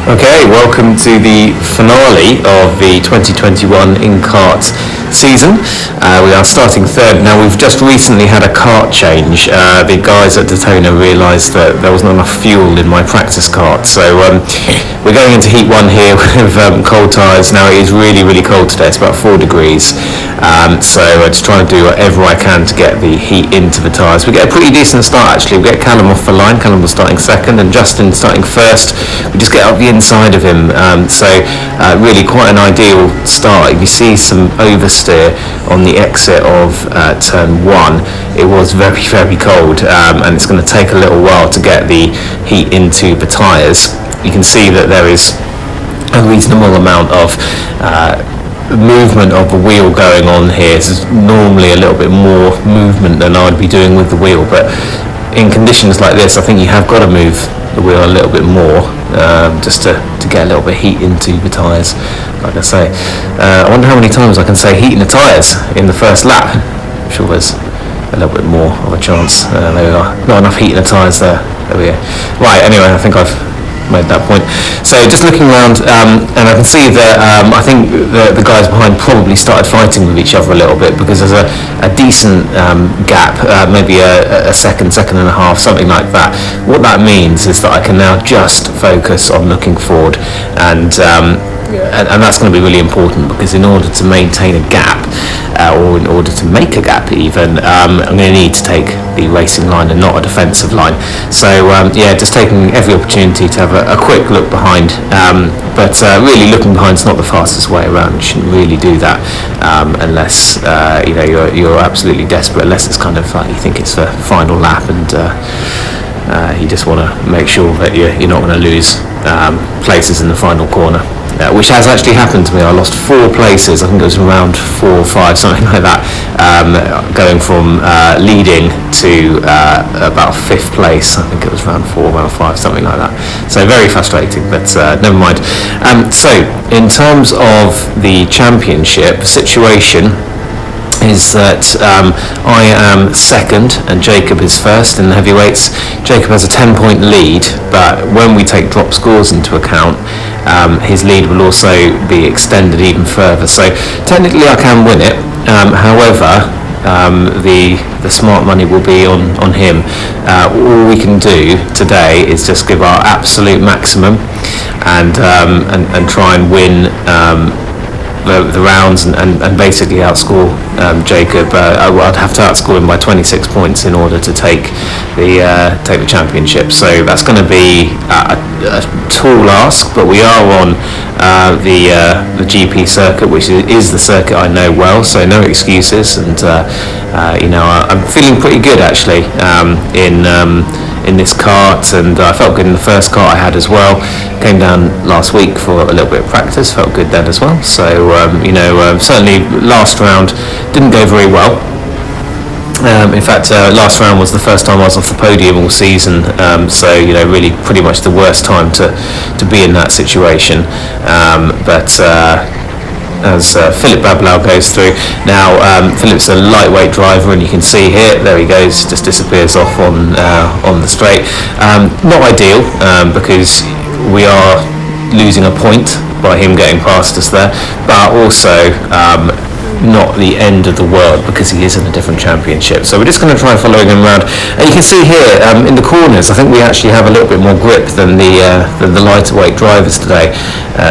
Okay, welcome to the finale of the 2021 in Kart season. We are starting third. Now, we've just recently had a kart change. The guys at Daytona realised that there wasn't enough fuel in my practice kart, so we're going into heat one here with cold tyres. Now, it is really, really cold today. It's about 4 degrees, so I'm just trying to do whatever I can to get the heat into the tyres. We get a pretty decent start, actually. We get Callum off the line. Callum was starting second and Justin starting first. We just get up the inside of him, so really quite an ideal start. You see some oversteer on the exit of turn 1. It was very, very cold, and it's going to take a little while to get the heat into the tyres. You can see that there is a reasonable amount of movement of the wheel going on here. There's normally a little bit more movement than I'd be doing with the wheel, but in conditions like this, I think you have got to move the wheel a little bit more, just to get a little bit of heat into the tyres, like I say. I wonder how many times I can say heat in the tyres in the first lap. I'm sure there's a little bit more of a chance. There we are. Not enough heat in the tyres there. There we go. Right, anyway, I think I've made that point. So just looking around, and I can see that I think the guys behind probably started fighting with each other a little bit, because there's a decent gap, maybe a second and a half, something like that. What that means is that I can now just focus on looking forward, and that's going to be really important, because in order to maintain a gap, or in order to make a gap even, I'm going to need to take the racing line and not a defensive line. So just taking every opportunity to have a quick look behind, but really looking behind is not the fastest way around. You shouldn't really do that unless you're absolutely desperate, unless it's kind of like you think it's the final lap, and you just want to make sure that you're not going to lose places in the final corner. Which has actually happened to me. I lost 4 places. I think it was around 4 or 5, something like that, going from leading to about 5th place. I think it was around 4 or 5, something like that. So very frustrating, but never mind. So in terms of the championship situation, is that I am second and Jacob is first in the heavyweights. Jacob has a 10-point lead, but when we take drop scores into account, his lead will also be extended even further. So technically I can win it. However, the smart money will be on him. All we can do today is just give our absolute maximum and try and win the rounds and basically outscore Jacob. I'd have to outscore him by 26 points in order to take the championship. So that's going to be a tall ask, but we are on the GP circuit, which is the circuit I know well, so no excuses. And I'm feeling pretty good actually in this kart, and I felt good in the first kart I had as well. Came down last week for a little bit of practice, felt good then as well. So certainly last round didn't go very well. In fact, last round was the first time I was off the podium all season, so really pretty much the worst time to be in that situation. But as Philip Bablau goes through. Now, Philip's a lightweight driver, and you can see here, there he goes, just disappears off on the straight. Not ideal, because we are losing a point by him getting past us there, but also not the end of the world, because he is in a different championship. So we're just going to try following him around. And you can see here in the corners, I think we actually have a little bit more grip than the lighter weight drivers today,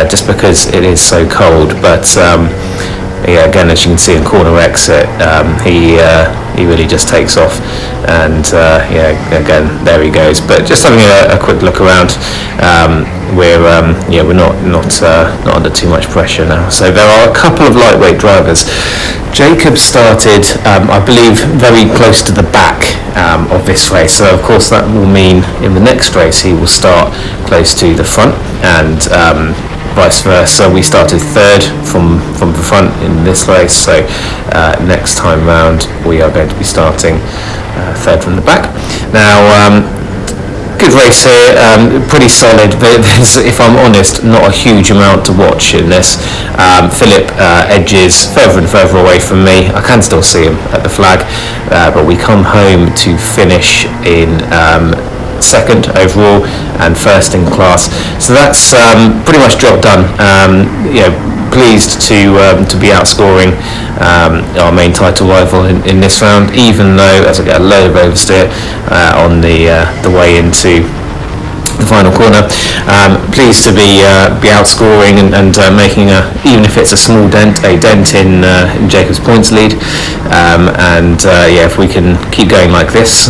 just because it is so cold. But again, as you can see in corner exit, he really just takes off, and again, there he goes. But just having a quick look around, we're not under too much pressure now. So there are a couple of lightweight drivers. Jacob started, I believe, very close to the back of this race. So of course that will mean in the next race he will start close to the front, and vice versa. We started third from the front in this race, so next time round we are going to be starting third from the back. Now, good race here, pretty solid. There's, if I'm honest, not a huge amount to watch in this. Philip edges further and further away from me. I can still see him at the flag, but we come home to finish in second overall and first in class. So that's pretty much job done. Pleased to be outscoring our main title rival in this round, even though as I get a load of oversteer on the way into the final corner. Pleased to be outscoring and making even if it's a small dent in Jacob's points lead. If we can keep going like this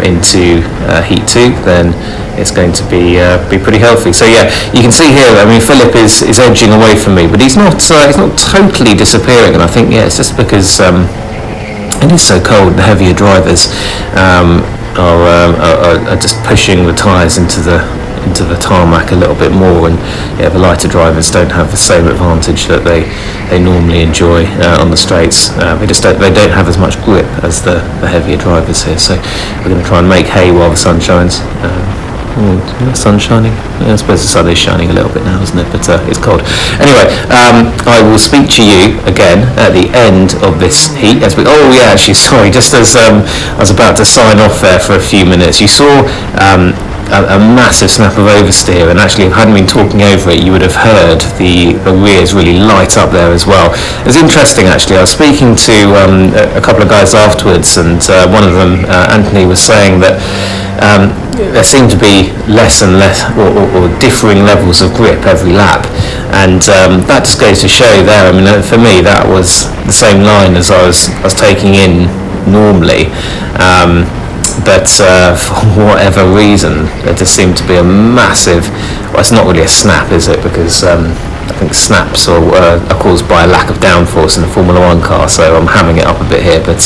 into Heat 2, then it's going to be pretty healthy. So yeah, you can see here. I mean, Philip is edging away from me, but he's not totally disappearing. And I think it's just because it is so cold. The heavier drivers are just pushing the tyres into the tarmac a little bit more, and the lighter drivers don't have the same advantage that they normally enjoy on the straights. They don't have as much grip as the heavier drivers here. So we're going to try and make hay while the sun shines. The sun's shining. I suppose the sun is shining a little bit now, isn't it? But it's cold. Anyway, I will speak to you again at the end of this heat. Sorry, just as I was about to sign off there for a few minutes, you saw a massive snap of oversteer, and actually if I hadn't been talking over it, you would have heard the rears really light up there as well. It was interesting actually. I was speaking to a couple of guys afterwards, and one of them, Anthony, was saying that there seemed to be less and less or differing levels of grip every lap, and that just goes to show there. I mean, for me that was the same line as I was taking in normally, but for whatever reason there just seemed to be a massive, well, it's not really a snap, is it, because I think snaps are caused by a lack of downforce in the Formula 1 car, so I'm hamming it up a bit here, but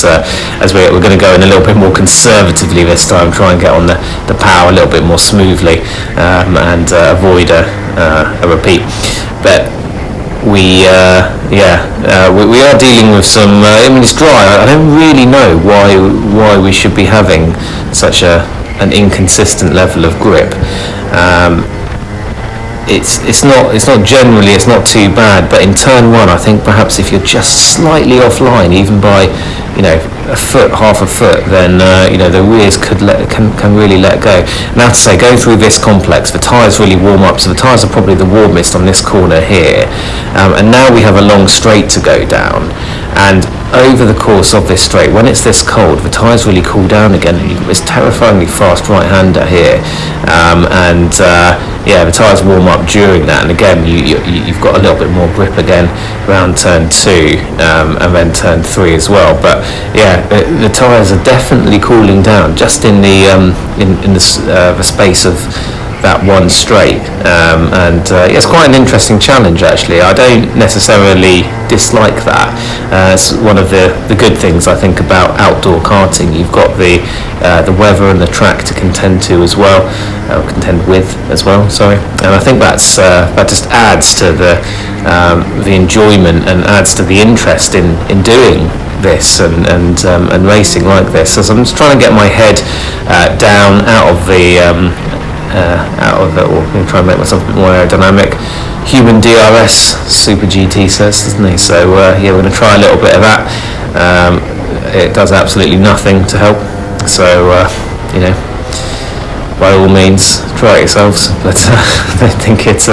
as we're going to go in a little bit more conservatively this time, try and get on the power a little bit more smoothly, and avoid a repeat. But we are dealing with some, I mean, it's dry. I don't really know why we should be having such an inconsistent level of grip. It's not too bad, but in turn one, I think perhaps if you're just slightly offline, even by a foot, half a foot, then the rears can really let go. And I have to say, going through this complex, the tyres really warm up, so the tyres are probably the warmest on this corner here, and now we have a long straight to go down, and over the course of this straight, when it's this cold, the tyres really cool down again, and you've got this terrifyingly fast right-hander here, the tyres warm up during that, and again you've got a little bit more grip again around turn 2 and then turn 3 as well. But the tyres are definitely cooling down just in the space of that one straight, it's quite an interesting challenge actually. I don't necessarily dislike that. It's one of the good things I think about outdoor karting. You've got the weather and the track to contend with as well, sorry, and I think that just adds to the enjoyment and adds to the interest in doing this and racing like this. So I'm just trying to get my head down out of it, or try and make myself a bit more aerodynamic. Human DRS, Super GT says, doesn't he? So we're going to try a little bit of that. It does absolutely nothing to help. So by all means, try it yourselves. But I don't think it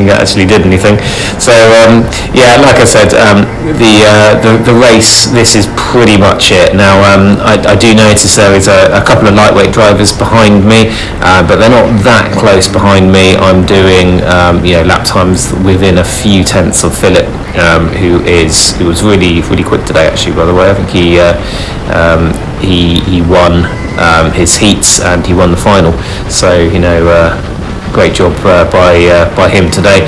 actually did anything. So like I said, the race, this is pretty much it. Now I do notice there is a couple of lightweight drivers behind me, but they're not that close behind me. I'm doing lap times within a few tenths of Philip, who was really quick today actually, by the way. I think he won his heats and he won the final, so great job by him today.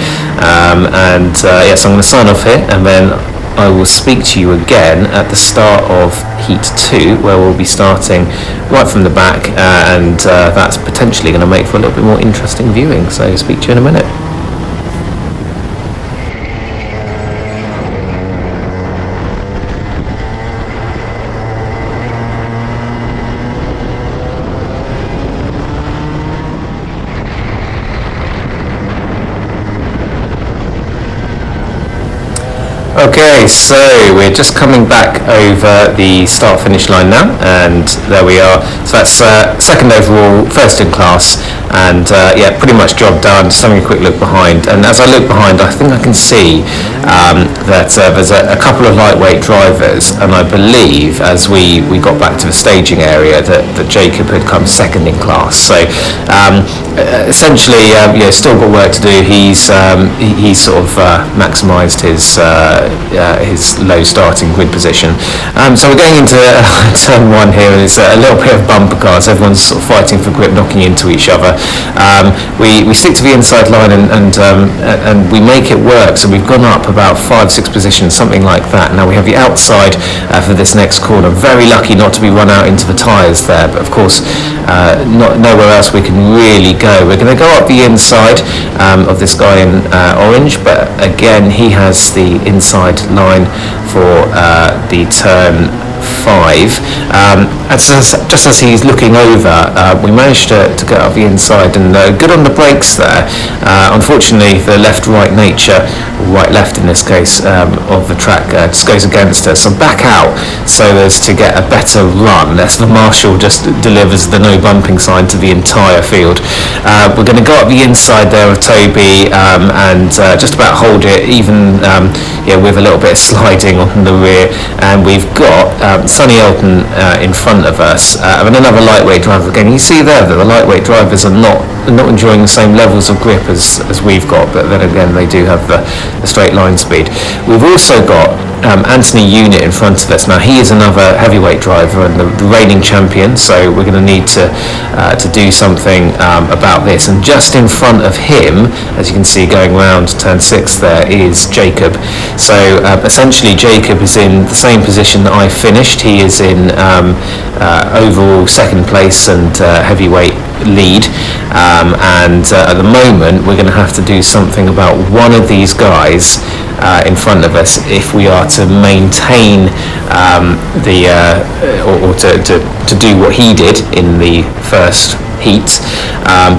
So I'm going to sign off here, and then I will speak to you again at the start of Heat 2, where we'll be starting right from the back, and that's potentially going to make for a little bit more interesting viewing. So speak to you in a minute. Okay, so we're just coming back over the start-finish line now, and there we are. So that's second overall, first in class, and yeah, pretty much job done. Just having a quick look behind, and as I look behind, I think I can see that there's a couple of lightweight drivers, and I believe as we got back to the staging area that Jacob had come second in class. So essentially, yeah, still got work to do. He's sort of maximised his low starting grid position. So we're going into turn one here, and it's a little bit of bumper cars. Everyone's sort of fighting for grip, knocking into each other. We stick to the inside line and we make it work. So we've gone up about 5-6 positions, something like that. Now we have the outside for this next corner. Very lucky not to be run out into the tyres there, but of course nowhere else we can really go. We're going to go up the inside of this guy in orange, but again he has the inside line for the turn 5. Just as he's looking over, we managed to get up the inside and good on the brakes there. Unfortunately, the left-right nature, right-left in this case, of the track just goes against us. So back out so as to get a better run. That's the marshal just delivers the no bumping sign to the entire field. We're going to go up the inside there of Toby and just about hold it, even yeah, with a little bit of sliding on the rear. And we've got Sonny Elton in front of us, and another lightweight driver. Again, you see there that the lightweight drivers are not enjoying the same levels of grip as we've got, but then again they do have the straight line speed. We've also got Anthony Unit in front of us. Now he is another heavyweight driver and the reigning champion, so we're going to need to do something about this. And just in front of him, as you can see going round turn 6 there, is Jacob. So essentially Jacob is in the same position that I finished. He is in overall second place and heavyweight lead, and at the moment we're going to have to do something about one of these guys in front of us if we are to maintain or to do what he did in the first heat,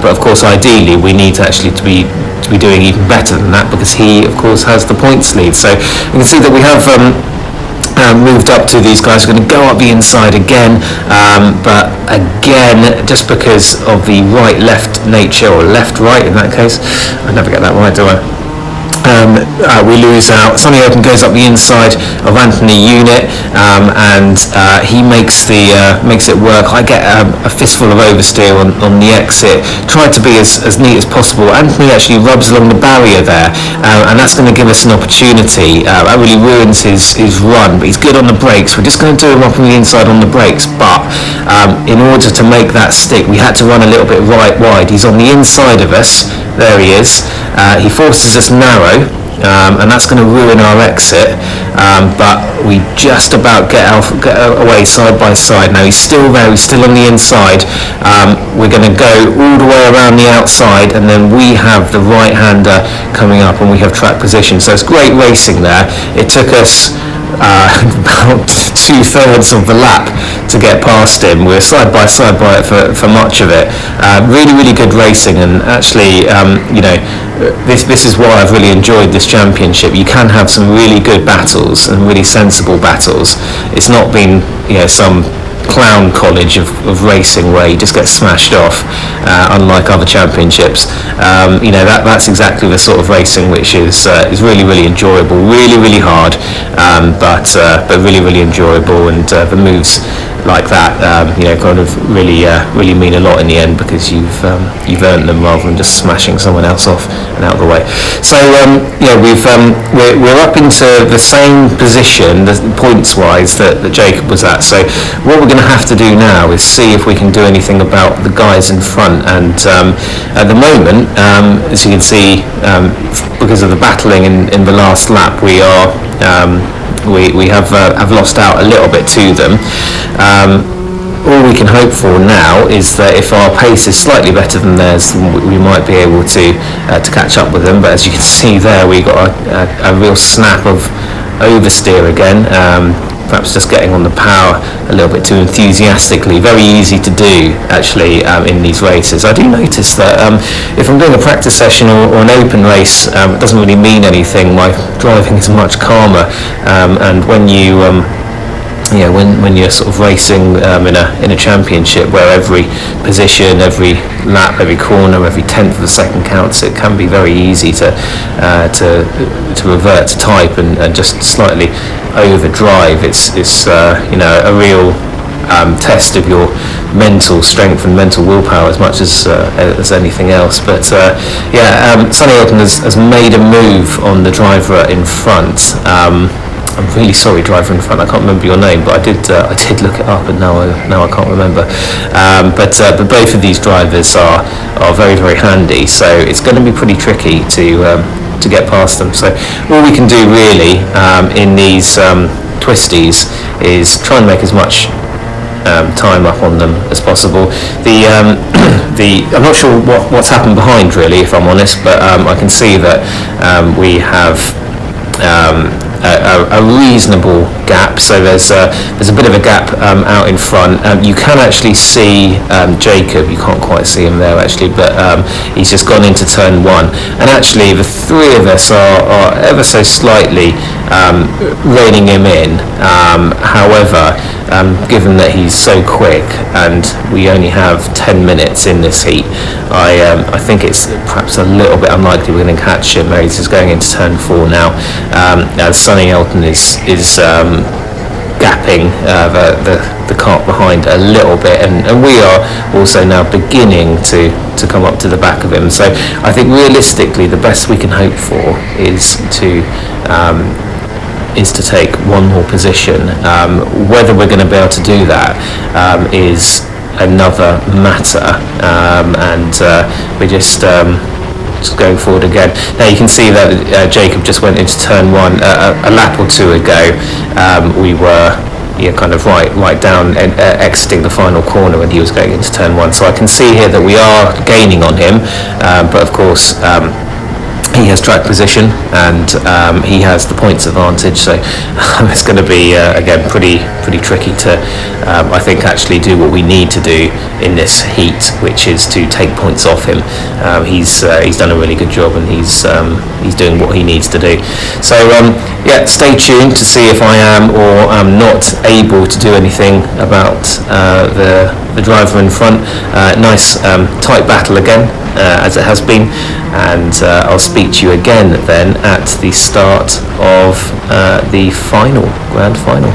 but of course ideally we need actually to be doing even better than that, because he of course has the points lead. So you can see that we have moved up to these guys. We're going to go up the inside again, but again, just because of the right-left nature, or left-right in that case, I never get that right, do I? We lose out. Sonny Open goes up the inside of Anthony Unit, and he makes it work. I get a fistful of oversteer on the exit. Tried to be as neat as possible. Anthony actually rubs along the barrier there, and that's going to give us an opportunity. That really ruins his run, but he's good on the brakes. We're just going to do him up on the inside on the brakes, but in order to make that stick, we had to run a little bit right wide. He's on the inside of us. There he is. He forces us narrow, and that's going to ruin our exit, but we just about get away side by side. Now he's still there, he's still on the inside. We're going to go all the way around the outside, and then we have the right-hander coming up, and we have track position. So it's great racing there. It took us about 2/3 of the lap to get past him. We're side by side by it for much of it. Really good racing, and actually you know, this is why I've really enjoyed this championship. You can have some really good battles and really sensible battles. It's not been, you know, some clown college of racing where you just get smashed off, unlike other championships. You know, that's exactly the sort of racing which is really enjoyable, really hard, but really enjoyable, and the moves like that, you know, kind of really mean a lot in the end, because you've earned them rather than just smashing someone else off and out of the way. So yeah, we're up into the same position points wise that Jacob was at. So what we're going to have to do now is see if we can do anything about the guys in front, and at the moment, as you can see, because of the battling in the last lap, we are we have lost out a little bit to them. All we can hope for now is that if our pace is slightly better than theirs, we might be able to catch up with them. But as you can see there, we got a real snap of oversteer again. perhaps just getting on the power a little bit too enthusiastically. Very easy to do, actually, in these races. I do notice that if I'm doing a practice session or an open race, it doesn't really mean anything. My driving is much calmer, and when you when you're sort of racing in a championship where every position, every lap, every corner, every tenth of a second counts, it can be very easy to revert to type and just slightly overdrive. It's a real test of your mental strength and mental willpower as much as anything else. But Sonny Elton has made a move on the driver in front. I'm really sorry, driver in front. I can't remember your name, but I did look it up, and now I can't remember. But both of these drivers are very, very handy. So it's going to be pretty tricky to get past them. So all we can do really in these twisties is try and make as much time up on them as possible. I'm not sure what's happened behind, really, if I'm honest, but I can see that we have a reasonable gap. So there's a bit of a gap out in front. You can actually see Jacob. You can't quite see him there actually, but he's just gone into turn one. And actually, the three of us are ever so slightly reining him in. However, given that he's so quick and we only have 10 minutes in this heat, I think it's perhaps a little bit unlikely we're going to catch him. He's just going into turn four now, as Sonny Elton is gapping the cart behind a little bit, and we are also now beginning to come up to the back of him. So I think realistically the best we can hope for is to take one more position. Whether we're going to be able to do that is another matter, and we're just going forward again. Now you can see that Jacob just went into turn one a lap or two ago. We were kind of right down and exiting the final corner when he was going into turn one. So I can see here that we are gaining on him, but of course he has track position and he has the points advantage, so it's going to be again pretty tricky to I think actually do what we need to do in this heat, which is to take points off him. He's done a really good job, and he's doing what he needs to do. So stay tuned to see if I am or am not able to do anything about the driver in front. Nice tight battle again, as it has been, and I'll speak to you again then at the start of the grand final.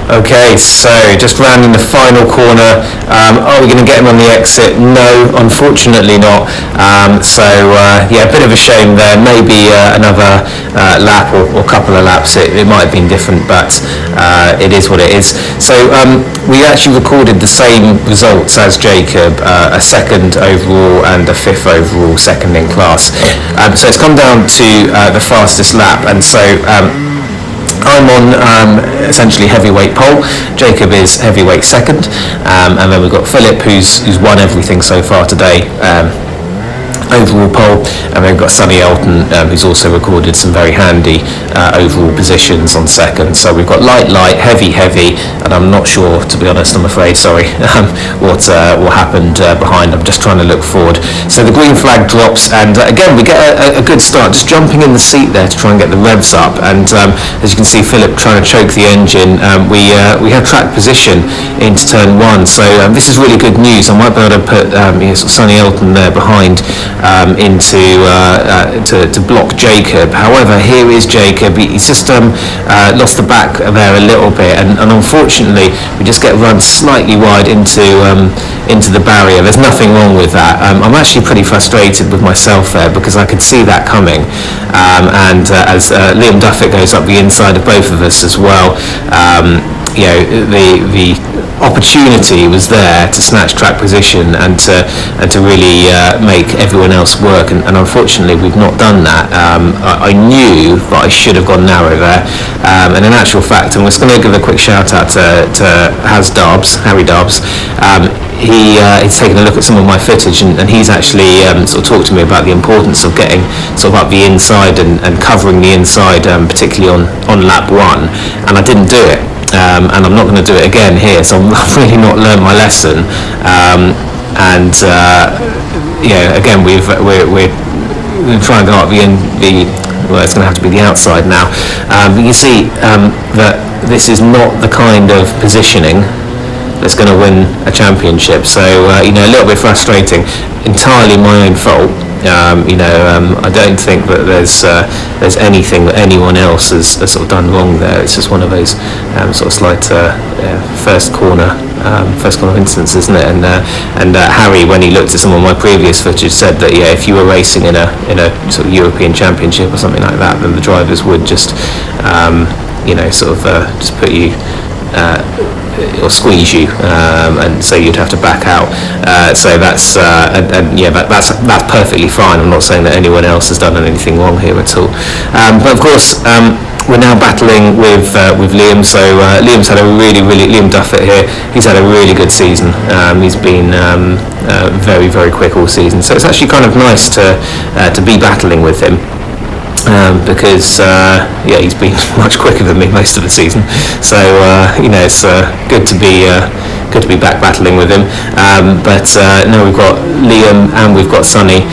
Okay, so just rounding the final corner. Are we going to get him on the exit? No, unfortunately not. Yeah, a bit of a shame there. Maybe another lap or couple of laps. It might have been different, but it is what it is. So we actually recorded the same results as Jacob, a second overall and a fifth overall, second in class. So it's come down to the fastest lap, and so I'm on essentially heavyweight pole. Jacob is heavyweight second, and then we've got Philip, who's won everything so far today, overall pole, and then we've got Sonny Elton, who's also recorded some very handy overall positions on second. So we've got light, heavy, and I'm not sure, to be honest, I'm afraid, sorry, what happened behind. I'm just trying to look forward. So the green flag drops, and again we get a good start, just jumping in the seat there to try and get the revs up, and as you can see Philip trying to choke the engine. We have track position into turn one, so this is really good news. I might be able to put Sonny Elton there behind to block Jacob. However, here is Jacob. He's just lost the back there a little bit, and unfortunately we just get run slightly wide into the barrier. There's nothing wrong with that. I'm actually pretty frustrated with myself there because I could see that coming, and as Liam Duffett goes up the inside of both of us as well, the opportunity was there to snatch track position and to really make everyone else work, and unfortunately we've not done that. I knew that I should have gone narrow there, and in actual fact, I'm just going to give a quick shout out to Harry Darbs. He's taken a look at some of my footage, and he's actually sort of talked to me about the importance of getting sort of up the inside and covering the inside, particularly on lap one, and I didn't do it. And I'm not going to do it again here, so I've really not learned my lesson. Again, we're trying to go up well, it's going to have to be the outside now. But you see that this is not the kind of positioning that's going to win a championship. So a little bit frustrating. Entirely my own fault. I don't think that there's anything that anyone else has sort of done wrong there. It's just one of those sort of slight first corner incidents, isn't it? And Harry, when he looked at some of my previous footage, said that if you were racing in a sort of European Championship or something like that, then the drivers would just just put you or squeeze you, and so you'd have to back out. So that's that's perfectly fine. I'm not saying that anyone else has done anything wrong here at all. But of course, we're now battling with Liam. So Liam's had Liam Duffett here. He's had a really good season. He's been very, very quick all season. So it's actually kind of nice to be battling with him. Because he's been much quicker than me most of the season, so it's good to be back battling with him. But now we've got Liam and we've got Sonny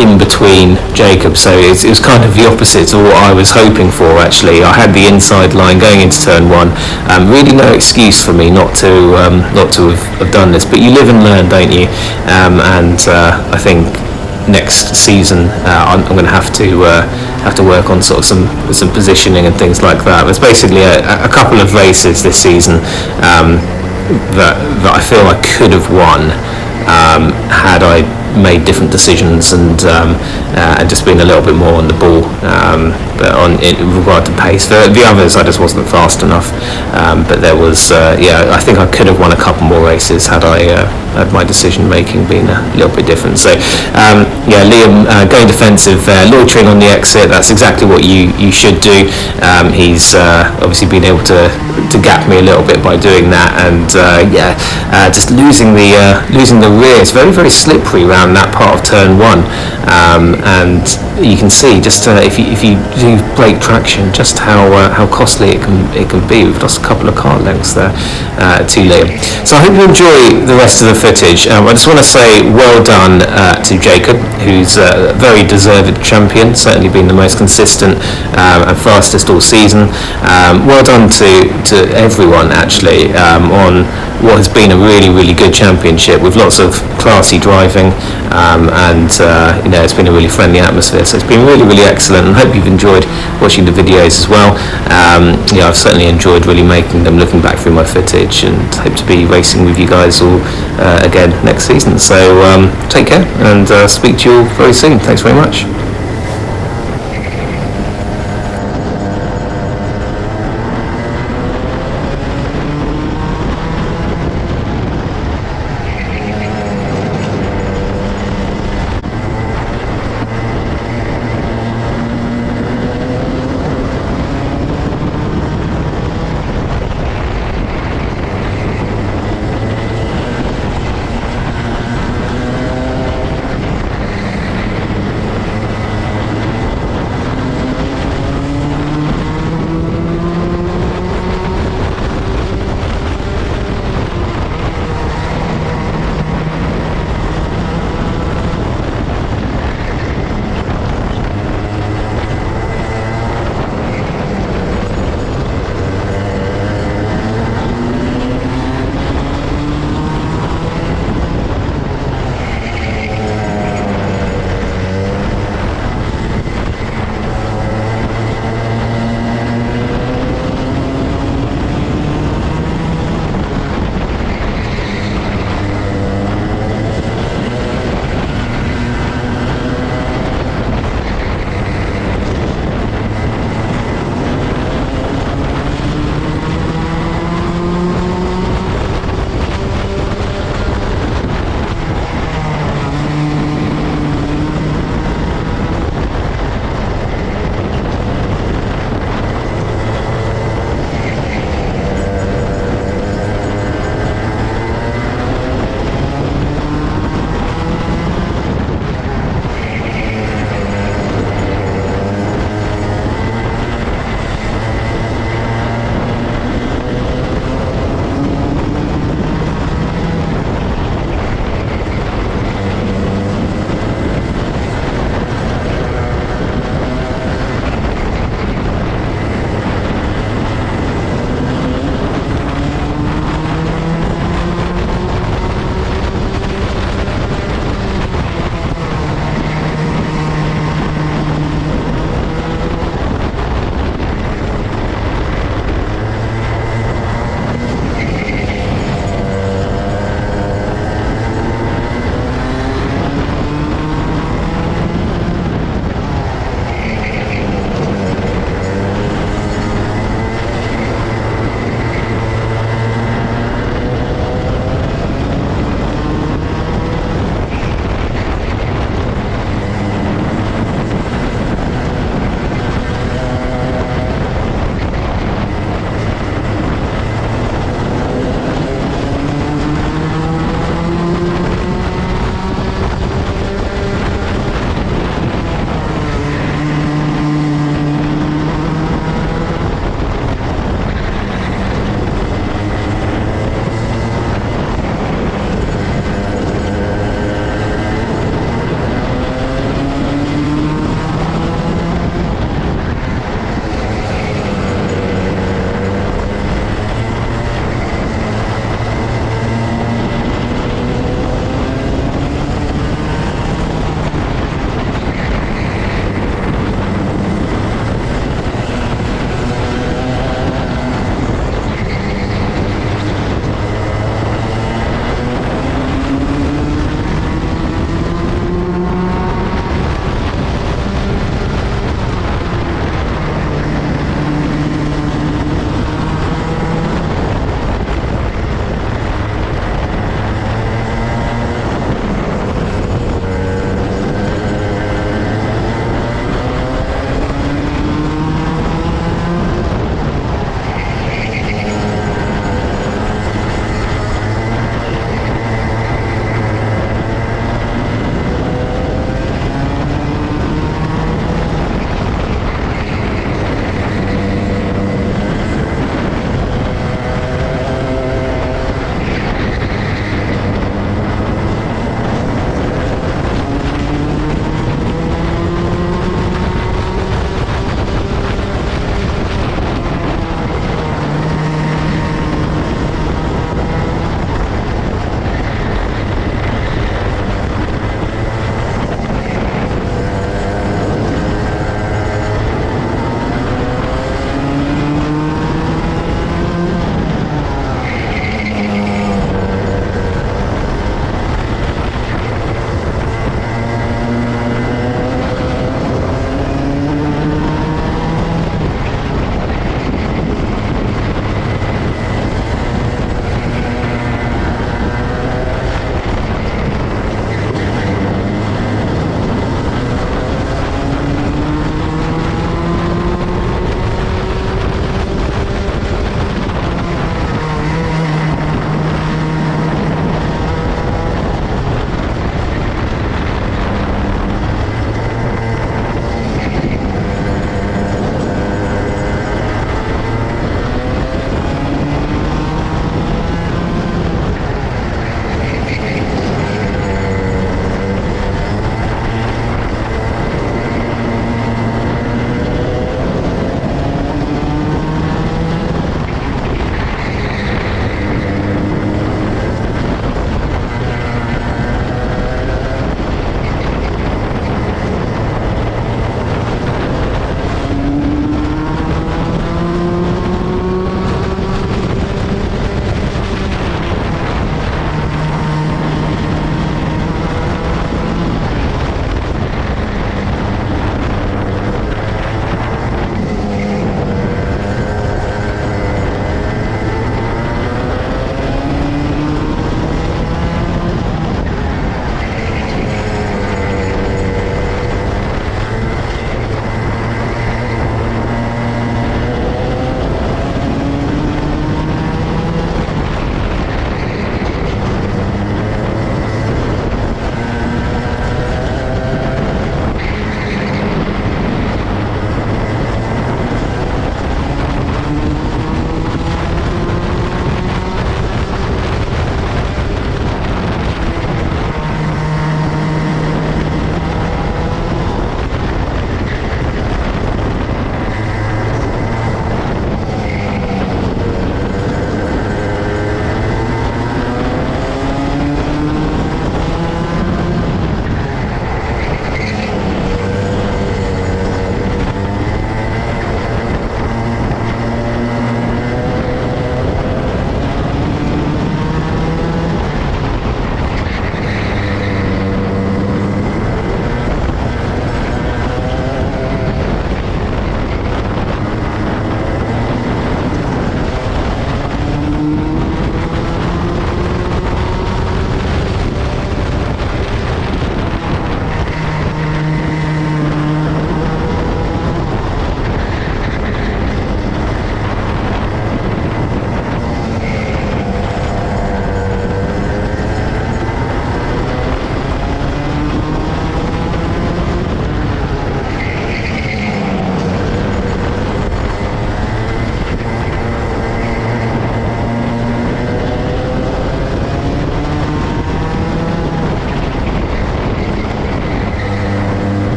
in between Jacob, so it was kind of the opposite of what I was hoping for. Actually, I had the inside line going into turn one. Really no excuse for me not to have done this, but you live and learn, don't you? I think next season I'm going to have to work on sort of some positioning and things like that. There's basically a couple of races this season that I feel I could have won had I made different decisions and just been a little bit more on the ball, but in regard to pace. The others I just wasn't fast enough, but there was I think I could have won a couple more races had had my decision making been a little bit different. So Liam going defensive there, loitering on the exit. That's exactly what you should do. He's obviously been able to gap me a little bit by doing that, and just losing the rear. It's very, very slippery around that part of turn one, and you can see just if you do brake traction, just how costly it can be. We've lost a couple of car lengths there to Liam. So I hope you enjoy the rest of the footage. I just want to say well done to Jacob, who's a very deserved champion, certainly been the most consistent and fastest all season. Well done to everyone actually on what has been a really, really good championship with lots of classy driving. and it's been a really friendly atmosphere, so it's been really excellent, and I hope you've enjoyed watching the videos as well. I've certainly enjoyed really making them, looking back through my footage, and hope to be racing with you guys all again next season. So take care, and speak to you all very soon. Thanks very much.